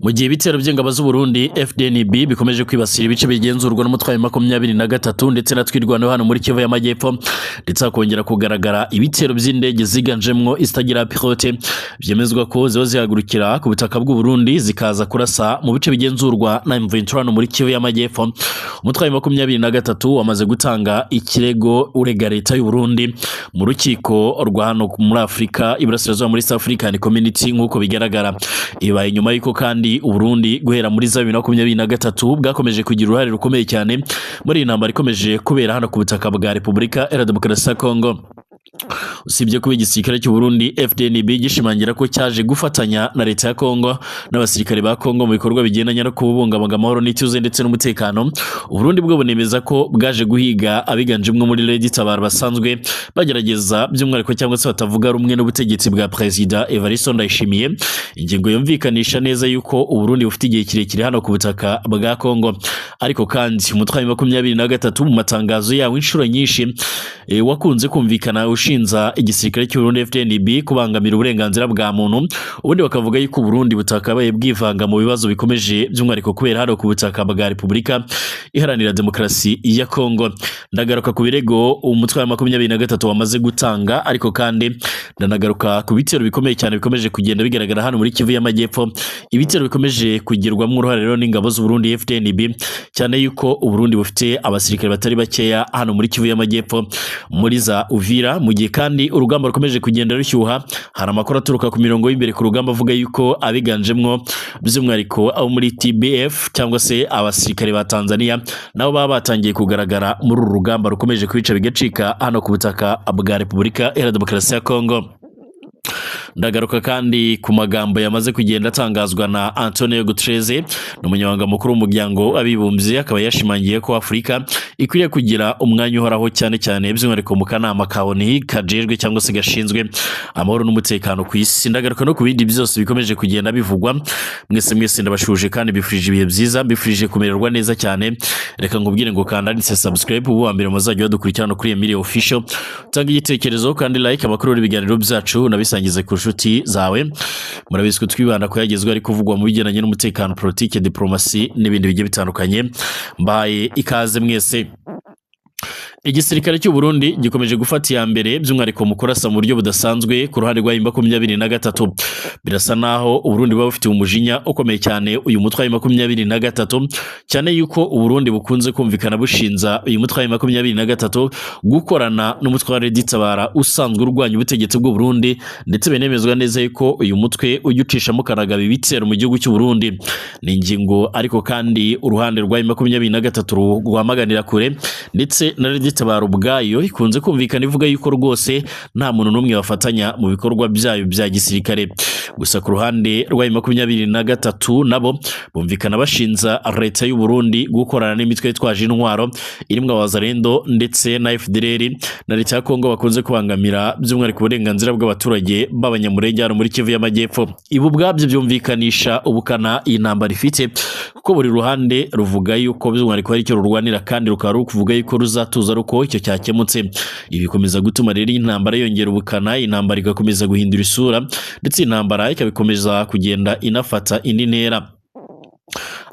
Mu gihe ibitero by'ingabo z'u Burundi FDNB bikomeje kwibasira ibice bigenzurwa n'umutwe wa 23 ndetse na Kwirukana hano muri Kivu y'Amajyepfo, ndetse hakongera kugaragara ibitero by'indege ziganjemwo istagira pilote, byemezwa ko ziba zihagurukira ku butaka bw'u Burundi zikaza kurasa mu bice bigenzurwa na M23 muri Kivu y'Amajyepfo. Umutwe wa 23 wamaze gutanga ikirego urega leta y'u Burundi mu rukiko rwa hano muri Afrika Iburasirazuba muri South African Community nk'uko bigaragara. Ibaye nyuma y'uko kandi Uburundi guhera muri 2023 bwakomeje kugira uruhare rukomeye cyane muri intambara ikomeje kubera hano ku butaka bwa Repubulika Iharanira Demokarasi ya Kongo. Usibye kuba igisirikare cy'u Burundi FDNB gishimangira ko cyaje gufatanya na leta ya Kongo n'abasirikare ba Kongo mu bikorwa bigendanye no kubungabunga amahoro n'ituze ndetse n'umutekano, Uburundi bwo bunemeza ko bwaje guhiga abiganjemwe muri Red Tabara basanzwe bagerageza by'umwihariko cyangwa se batavuga rumwe n'ubutegetsi bwa President Evariste Ndayishimiye. Ingingo yumvikanisha neza yuko Uburundi bufite igihe kirekire hano ku butaka bwa Kongo, ariko kandi umutwe wa 23 mu matangazo yawo inshuro nyinshi wakunze kumvikana ushinza igisirikare cy'u Burundi FDNB kubangamira uburenganzira bwa muntu, ubundi bakavuga yuko Burundi butakabaye bwivanga mu bibazo bikomeje by'umwihariko kubera hano ku butaka bwa Repubulika Iharanira Demokarasi ya Kongo. Ndagaruka ku birego umutwe wa 23 wamaze gutanga, ariko kandi ndanagaruka ku bitero bikomeye cyane bikomeje kugenda bigaragara hano muri Kivu y'Amajyepfo, ibitero bikomeje kugirwamo uruhare rero n'ingabo z'u Burundi FDNB, cyane yuko Uburundi bufite abasirikare batari bakeya hano muri Kivu y'Amajyepfo muri za Uvira. Mu gihe kandi urugamba rukomeje kugenda rushyuha, hari amakuru aturuka ku mirongo y'imbere ku rugamba avuga yuko abiganjemwo by'umwihariko abo muri TBF cyangwa se abasirikare ba Tanzania nabo baba batangiye kugaragara muri uru rugamba rukomeje kwica bigacika hano ku butaka bwa Repubulika Iharanira Demokarasi ya Kongo. Ndagaruka kandi ku magambo yamaze kugenda atangazwa na Antonio Guterres, n'umunyamabanga mukuru w'umuryango w'abibumbye, akaba yashimangiye ko Afrika ikwiriye kugira umwanya uhoraho cyane cyane by'umwihariko mu kanama kaboni kajejwe cyangwa se gashinzwe amahoro n'umutekano ku isi. Ndagaruka no ku bindi byose bikomeje kugenda bivugwa. Mwese ndabashuje kandi bifurije ibihe byiza, bifurije kumererwa neza cyane. Reka ngubwire ngo kanda ndetse subscribe ubu wa mbere muzajya badukurikirana kuri Emile Official, tanga igitekerezo kandi like amakuru n'ibiganiro byacu nabisangize ku nshuti zawe. Murabizi ko twibanda ko yagezwe ari kuvugwa mu bigendanye n'umutekano, politike, diplomasi n'ibindi bigiye bitandukanye. Mbaye ikaze mwese. Igisirikare cy'u Burundi gikomeje gufata ya mbere by'umwihariko mu kurasa mu buryo budasanzwe ku ruhande rwa 23. Birasa naho Uburundi buba bufite umujinya ukomeye cyane uyu mutwe wa 23, cyane yuko Uburundi bukunze kumvikana bushinza uyu mutwe wa 23 gukorana n'umutwe wa Red Tabara usanzwe urwanya ubutegetsi bw'u Burundi, ndetse benemezwa neza yuko uyu mutwe ujucisha mu karagaba ibitero mu gihugu cy'u Burundi. Ni ingingo ariko kandi uruhande rwa 23 rwamaganira kure, ndetse na Red Tabara ubwayo ikunze kumvikana ivuga yuko rwose nta muntu n'umwe bafatanya mu bikorwa byayo bya gisirikare. Gusa ku ruhande rwa 23 nabo bumvikana bashinza leta y'u Burundi gukorana n'imitwe yitwaje intwaro irimwe abazarendo ndetse na FDLR na leta ya Kongo bakunze kubangamira by'umwihariko uburenganzira bw'abaturage b'abanyamurenge hano muri Kivu y'Amajyepfo. Ibu bwabyo byumvikanisha ubukana iyi ntambara ifite, kuko buri ruhande ruvuga yuko by'umwihariko ari cyo rurwanira kandi rukaba rukuvuga yuko ruzatuza ruko icyo cyakemutse. Ibi bikomeza gutuma rero intambara yongera ubukana, intambara igakomeza guhindura isura, ndetse intambara ikabikomeza kugenda inafata indi ntera.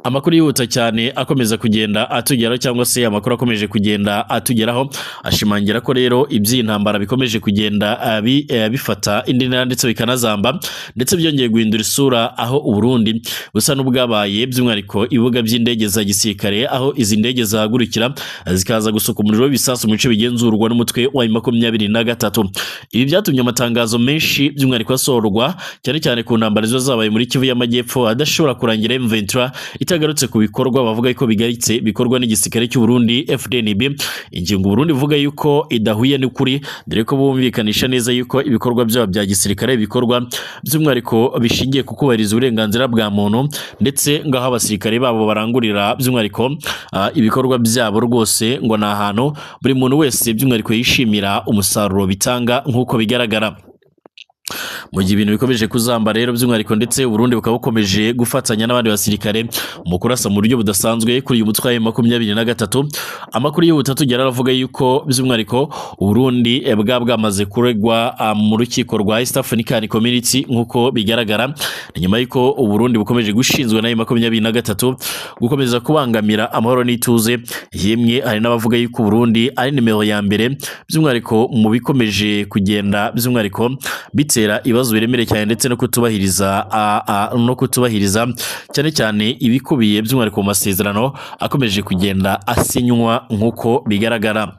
Amakuru yihuta cyane akomeza kugenda atugeraho, cyangwa se amakuru akomeje kugenda atugeraho ashimangira ko rero iby'intambara bikomeje kugenda bifata indi ntera ndetse bikanazamba, ndetse byongeye guhindura isura, aho Uburundi busa n'ubwabaye by'umwihariko ibibuga by'indege za gisirikare, aho izi ndege zahagurukira zikaza gusuka umuriro w'ibisasu mu bice bigenzurwa n'umutwe wa 23. Ibi byatumye amatangazo menshi by'umwihariko asorwa cyane cyane ku ntambara zo zabaye muri Kivu y'Amajyepfo adashobora kurangira M23 itagarutse ku bikorwa bavuga ko bigaritse bikorwa n'igisirikare cy'u Burundi FDNB. Ingingo Burundi vuga yuko idahuye n'ukuri, dore ko bumvikanisha neza yuko ibikorwa byabo bya gisirikare bikorwa by'umwihariko bishingiye ku kubahiriza uburenganzira bwa muntu, ndetse ngaho abasirikare babo barangurira by'umwihariko ibikorwa byabo rwose ngo na ahantu buri muntu wese by'umwihariko yishimira umusaruro bitanga nk'uko bigaragara. mu gihe ibintu bikomeje kuzamba rero by'umwihariko ndetse Burundi bukaba bukomeje gufatanya n'abandi basirikare mu kurasa mu buryo budasanzwe kuri uyu mutwe wa 23. Amakuru y'ubutatu yaravuga yuko by'umwihariko Burundi bwamaze kuregwa mu rukiko rwa East African Community nk'uko bigaragara, nyuma y'uko Burundi bukomeje gushinzwe na 23 gukomeza kubangamira amahoro n'ituze. Yemwe hari n'abavuga yuko Burundi ari nimero ya mbere by'umwihariko mu bikomeje kugenda by'umwihariko bitera ibibazo biremereye cyane ndetse no kutubahiriza cyane cyane ibikubiye by'umwihariko mu masezerano akomeje kugenda asinywa nk'uko bigaragara.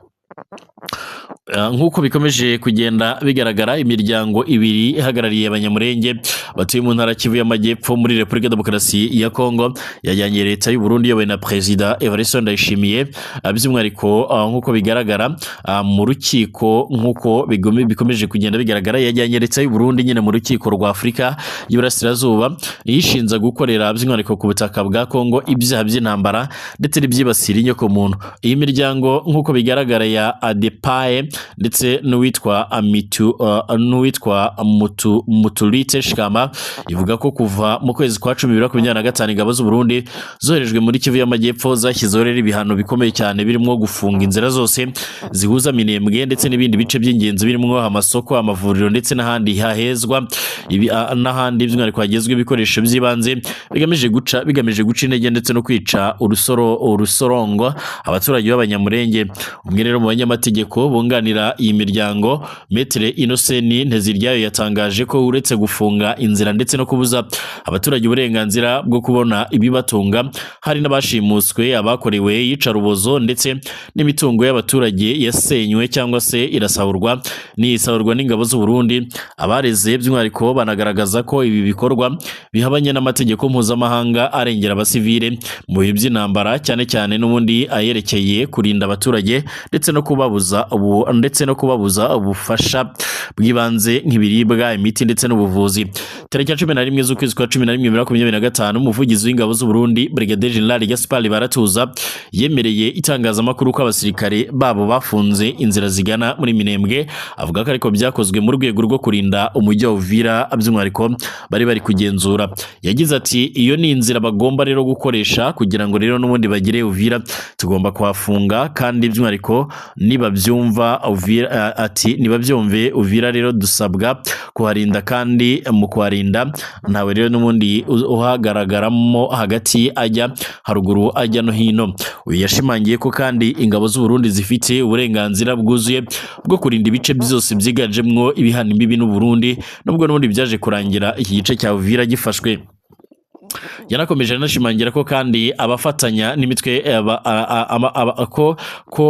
Nk'uko bikomeje kugenda bigaragara, imiryango ibiri ihagarariye abanyamurenge batuye mu ntara Kivu y'Amajyepfo muri Repubulika ya Demokarasi ya Kongo yajyanye leta y'u Burundi yobowe na Perezida Evariste Ndayishimiye by'umwihariko nk'uko bigaragara mu rukiko nk'uko bikomeje kugenda bigaragara, yajyanye leta y'u Burundi nyine mu rukiko rwa Afurika y'Iburasirazuba yishinza gukorera by'umwihariko ku butaka bwa Kongo ibyaha by'intambara ndetse n'ibyibasira inyoko muntu. Iyi miryango nk'uko bigaragara ya ADEPAE ndetse n'uwitwa Mutulite Shikama ivuga ko kuva mu kwezi kwa 2025 ingabo z'u Burundi zoherejwe muri Kivu y'Amajyepfo zashyizeho rero ibihano bikomeye cyane birimo gufunga inzira zose zihuza Minembwe ndetse n'ibindi bice by'ingenzi birimo amasoko, amavuriro ndetse n'ahandi hahezwa n'ahandi by'umwihariko hagezwe ibikoresho by'ibanze bigamije guca intege ndetse no kwica urusorongo abaturage b'abanyamurenge. Umwe rero mu banyamategeko bunganira iyi miryango, Metre Innocent Nteziryayo, yatangaje ko uretse gufunga inzira ndetse no kubuza abaturage uburenganzira bwo kubona ibibatunga, hari n'abashimuswe, abakorewe yicarubozo ndetse n'imitungo y'abaturage yasenywe cyangwa se irasahurwa n'ingabo z'u Burundi. Abareze by'umwihariko banagaragaza ko ibi bikorwa bihabanye n'amategeko mpuzamahanga arengera abasivile mu bihe by'intambara, cyane cyane n'ubundi ayerekeye kurinda abaturage ndetse no kubabuza ubufasha bw'ibanze nk'ibiribwa, imiti ndetse n'ubuvuzi. Tariki ya 11 z'ukwezi kwa 11 2025 umuvugizi w'ingabo z'u Burundi Brigadier General Gaspard Baratuza yemereye itangazamakuru ko abasirikare babo bafunze inzira zigana muri Minembwe, avuga ko ariko byakozwe mu rwego rwo kurinda umujyi wa Uvira by'umwihariko bari kugenzura. Yagize ati iyo ni inzira bagomba rero gukoresha kugira ngo rero n'ubundi bagire Uvira, tugomba kuhafunga kandi by'umwihariko nibabyumva nibabyumve Uvira rero dusabwa kuharinda, kandi mu kuharinda ntawe rero n'ubundi uhagaragaramo hagati ajya haruguru ajya no hino. Uyu yashimangiye ko kandi ingabo z'u Burundi zifite uburenganzira bwuzuye bwo kurinda ibice byose byiganjemwo ibihana imbibi n'u Burundi, nubwo n'ubundi byaje kurangira iki gice cya Uvira gifashwe. Yanakomeje anashimangira ko kandi abafatanya n'imitwe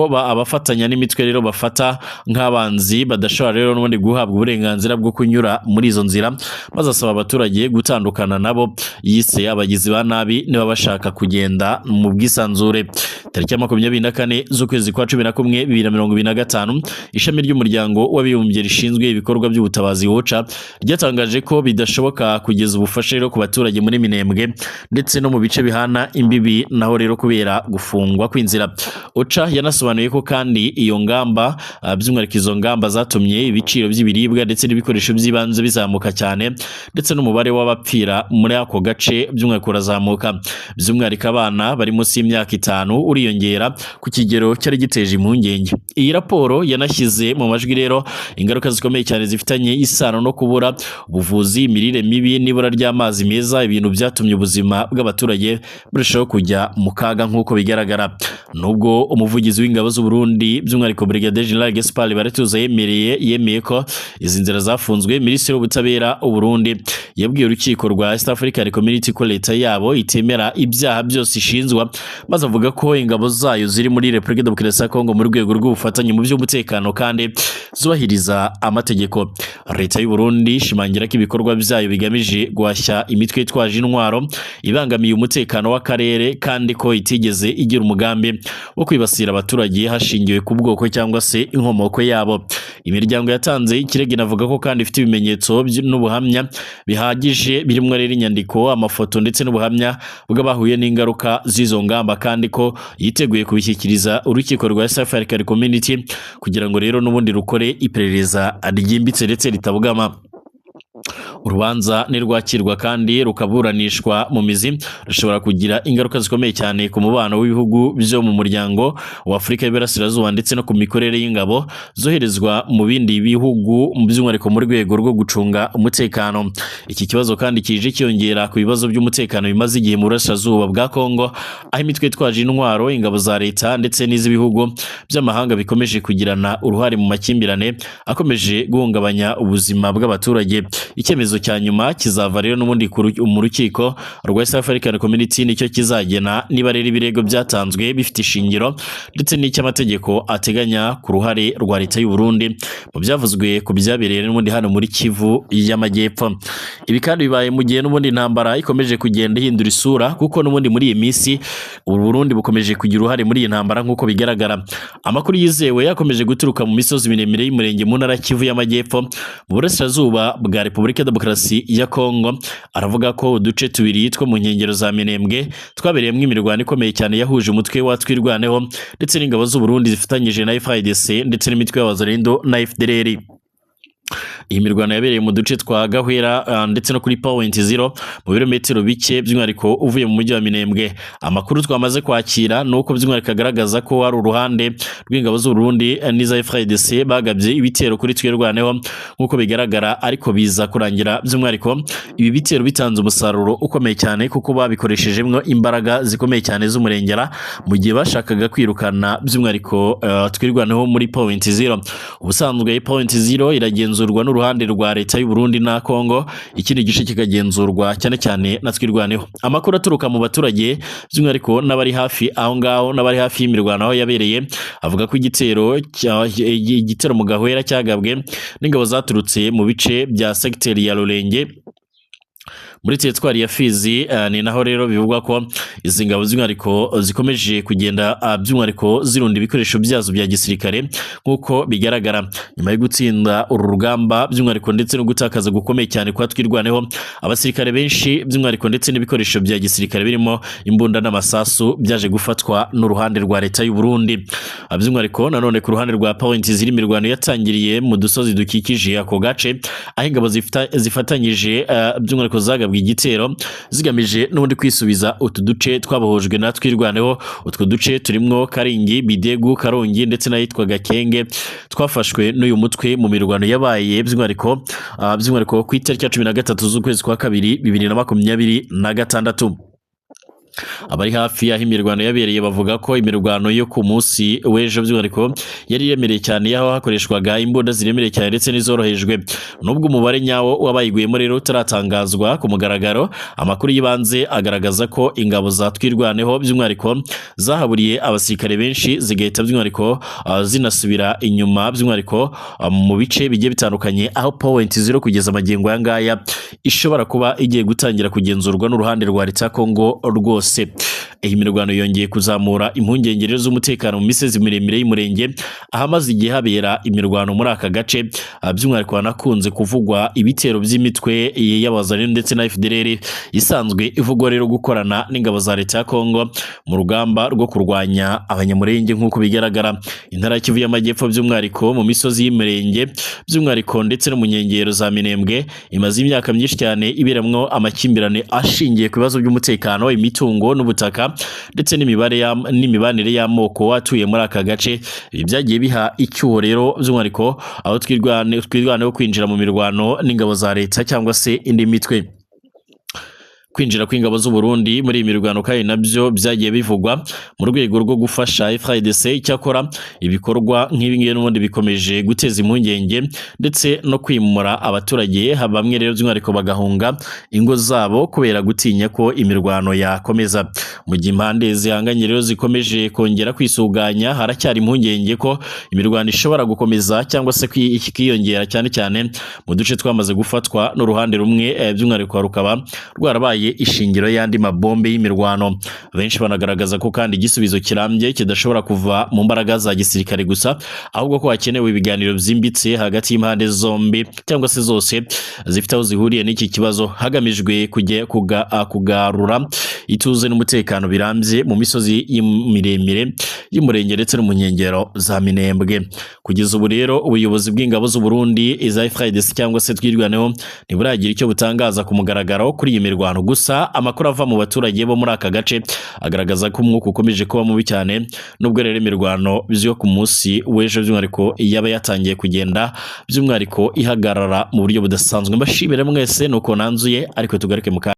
abafatanya n'imitwe rero bafata nk'abanzi badashobora rero n'ubundi guhabwa uburenganzira bwo kunyura muri izo nzira, maze asaba abaturage gutandukana nabo. Yise abagizi ba nabi niba bashaka kugenda mu bwisanzure. Tariki ya 24 z'ukwezi kwa 11 2025 ishami ry'umuryango w'abibumbye rishinzwe ibikorwa by'ubutabazi OCHA ryatangaje ko bidashoboka kugeza ubufasha rero ku baturage muri Minembwe ndetse no mu bice bihana imbibi naho rero kubera gufungwa kw'inzira. OCHA yanasobanuye ko kandi iyo ngamba by'umwihariko izo ngamba zatumye ibiciro by'ibiribwa ndetse n'ibikoresho by'ibanze bizamuka cyane, ndetse n'umubare w'abapfira muri ako gace by'umwihariko urazamuka. By'umwihariko abana bari munsi y'imyaka 5 uriyongera ku kigero cyari giteje impungenge. Iyi raporo yanashyize mu majwi rero ingaruka zikomeye cyane zifitanye isano no kubura ubuvuzi, imirire mibi n'ibura ry'amazi meza, ibintu byatumye ubuzima bw'abaturage burushaho kujya mu kaga nk'uko bigaragara. Nubwo umuvugizi w'ingabo z'u Burundi by'umwihariko Brigadier General Gaspard Baratuza yemeye ko izi nzira zafunzwe, Minisitiri w'Ubutabera u Burundi yabwiye urukiko rwa East African Community ko leta yabo itemera ibyaha byose ishinzwa, maze avuga ko ingabo zayo ziri muri Repubulika ya Demokarasi ya Kongo mu rwego rw'ubufatanye mu by'umutekano kandi zubahiriza amategeko. Leta y'u Burundi ishimangira ko ibikorwa byayo bigamije guhashya imitwe itwaje intwaro ibangamiye umutekano w'akarere, kandi ko itigeze igira umugambi wo kwibasira abaturage hashingiwe ku bwoko cyangwa se inkomoko yabo. Imiryango yatanze ikirego inavuga ko kandi ifite ibimenyetso n'ubuhamya bihagije birimo rero inyandiko, amafoto ndetse n'ubuhamya bw'abahuye n'ingaruka z'izo ngamba, kandi ko yiteguye kubishyikiriza urukiko rwa East African Community kugira ngo rero n'ubundi rukore iperereza ryimbitse ndetse ritabugama. urubanza nirwakirwa kandi rukaburanishwa mu mizi rushobora kugira ingaruka zikomeye cyane ku mubano w'ibihugu byo mu muryango wa Afurika y'Iburasirazuba ndetse no ku mikorere y'ingabo zoherezwa mu bindi bihugu by'umwihariko mu rwego rwo gucunga umutekano. Iki kibazo kandi kije kiyongera ku bibazo by'umutekano bimaze igihe mu burasirazuba bwa Kongo, aho imitwe itwaje intwaro, ingabo za leta ndetse n'iz'ibihugu by'amahanga bikomeje kugirana uruhare mu makimbirane akomeje guhungabanya ubuzima bw'abaturage. Icyemezo cya nyuma kizava rero n'ubundi mu rukiko rwa East African Community, nicyo kizagena niba rero ibirego byatanzwe bifite ishingiro ndetse n'icy'amategeko ateganya ku ruhare rwa leta y'u Burundi mu byavuzwe ku byabereye n'ubundi hano muri Kivu y'Amajyepfo. Ibi kandi bibaye mu gihe n'ubundi intambara ikomeje kugenda ihindura isura, kuko n'ubundi muri iyi minsi u Burundi bukomeje kugira uruhare muri iyi ntambara nk'uko bigaragara. Amakuru yizewe yakomeje guturuka mu misozi miremire y'umurenge mu ntara Kivu y'Amajyepfo mu burasirazuba bwa Repubulika Demokarasi ya Kongo aravuga ko uduce tubiri two mu nkengero za Minembwe twabereyemo imirwano ikomeye cyane yahuje umutwe wa Twirwaneho ndetse n'ingabo z'u Burundi zifatanyije na FARDC ndetse n'imitwe y'abazalendo na FDLR. Iyi mirwano yabereye mu duce twa Gahwera ndetse no kuri Point Zero mu birometero bike by'umwihariko uvuye mu mujyi wa Minembwe. Amakuru twamaze kwakira nuko by'umwihariko agaragaza ko ari uruhande rw'ingabo z'u Burundi n'iza FARDC bagabye ibitero kuri Twirwaneho nk'uko bigaragara, ariko biza kurangira by'umwihariko ibi bitero bitanze umusaruro ukomeye cyane kuko babikoreshejemo imbaraga zikomeye cyane z'umurengera mu gihe bashakaga kwirukana by'umwihariko Twirwaneho muri Point Zero. Ubusanzwe Point Zero iragenzurwa n'uruhande rwa leta y'u Burundi na Kongo, ikindi gice kikagenzurwa cyane cyane na Twirwaneho. Amakuru aturuka mu baturage by'umwihariko n'abari hafi aho ngaho n'abari hafi y'imirwano aho yabereye avuga ko igitero mu Gahwera cyagabwe n'ingabo zaturutse mu bice bya segiteri ya Rurenge muri teritwari ya Fizi. Ni naho rero bivugwa ko izi ngabo by'umwihariko zikomeje kugenda by'umwihariko zirunda ibikoresho byazo bya gisirikare nk'uko bigaragara nyuma yo gutsinda uru rugamba by'umwihariko ndetse no gutakaza gukomeye cyane kwa Twirwaneho. Abasirikare benshi by'umwihariko ndetse n'ibikoresho bya gisirikare birimo imbunda n'amasasu byaje gufatwa n'uruhande rwa leta y'u Burundi. By'umwihariko nanone ku ruhande rwa Point ziri imirwano yatangiriye mu dusozi dukikije ako gace, aho ingabo zifatanyije by'umwihariko zagabwe igitero zigamije n'ubundi kwisubiza utu duce twabohojwe na Twirwaneho. Utwo duce turimo Karingi, Bidegu, Karongi ndetse n'ahitwa Gakenge twafashwe n'uyu mutwe mu mirwano yabaye by'umwihariko ku itariki ya 13 z'ukwezi kwa kabiri 2026. Abari hafi y'aho imirwano yabereye bavuga ko imirwano yo ku munsi w'ejo by'umwihariko yari iremereye cyane, yaho hakoreshwaga imbunda ziremereye cyane ndetse n'izorohejwe. Nubwo umubare nyawo w'abayiguyemo rero utaratangazwa ku mugaragaro, amakuru y'ibanze agaragaza ko ingabo za Twirwaneho by'umwihariko zahaburiye abasirikare benshi zigahita by'umwihariko zinasubira inyuma by'umwihariko mu bice bigiye bitandukanye, aho Point Zero kugeza amagingo aya ngaya ishobora kuba igiye gutangira kugenzurwa n'uruhande rwa leta ya Kongo rwose. Iyi mirwano yongeye kuzamura impungenge z'umutekano mu misozi miremire y'umurenge ahamaze igihe habera imirwano muri aka gace, by'umwihariko hanakunze kuvugwa ibitero by'imitwe y'abazalendo ndetse na FDLR isanzwe ivugwa rero gukorana n'ingabo za leta ya Kongo mu rugamba rwo kurwanya abanyamurenge nk'uko bigaragara. Intara ya Kivu y'Amajyepfo by'umwihariko mu misozi y'umurenge by'umwihariko ndetse no mu nkengero za Minembwe imaze imyaka myinshi cyane iberamwo amakimbirane ashingiye ku bibazo by'umutekano, imitungo n'ubutaka ndetse n'imibanire y'amoko atuye muri aka gace. Ibi byagiye biha icyuho rero by'umwihariko aho Twirwaneho kwinjira mu mirwano n'ingabo za leta cyangwa se indi mitwe. Kwinjira kw'ingabo z'u Burundi muri iyi mirwano kandi nabyo byagiye bivugwa mu rwego rwo gufasha FARDC. Icyakora ibikorwa nk'ibi ngibi n'ubundi bikomeje guteza impungenge ndetse no kwimura abaturage, bamwe rero by'umwihariko bagahunga ingo zabo kubera gutinya ko imirwano yakomeza. Mu gihe impande zihanganye rero zikomeje kongera kwisuganya, haracyari impungenge ko imirwano ishobora gukomeza cyangwa se kwiyongera cyane cyane mu duce twamaze gufatwa n'uruhande rumwe, by'umwihariko rukaba rwarabaye ishingiro y'andi mabombe y'imirwano. Benshi banagaragaza ko kandi igisubizo kirambye kidashobora kuva mu mbaraga za gisirikare gusa, ahubwo ko hakenewe ibiganiro byimbitse hagati y'impande zombi cyangwa se zose zifite aho zihuriye n'iki kibazo, hagamijwe kugarura ituze n'umutekano birambye mu misozi miremire y'umurenge ndetse no mu nkengero za Minembwe. Kugeza ubu rero ubuyobozi bw'ingabo z'u Burundi iza FARDC cyangwa se Twirwaneho ntiburagira icyo butangaza ku mugaragaro kuri iyi mirwano. Gusa amakuru ava mu baturage bo muri aka gace agaragaza ko umwuka ukomeje kuba mubi cyane, nubwo rero imirwano bizyo ku munsi w'ejo by'umwihariko yaba yatangiye kugenda by'umwihariko ihagarara mu buryo budasanzwe. Mbashimire mwese nuko nanzuye, ariko tugaruke mu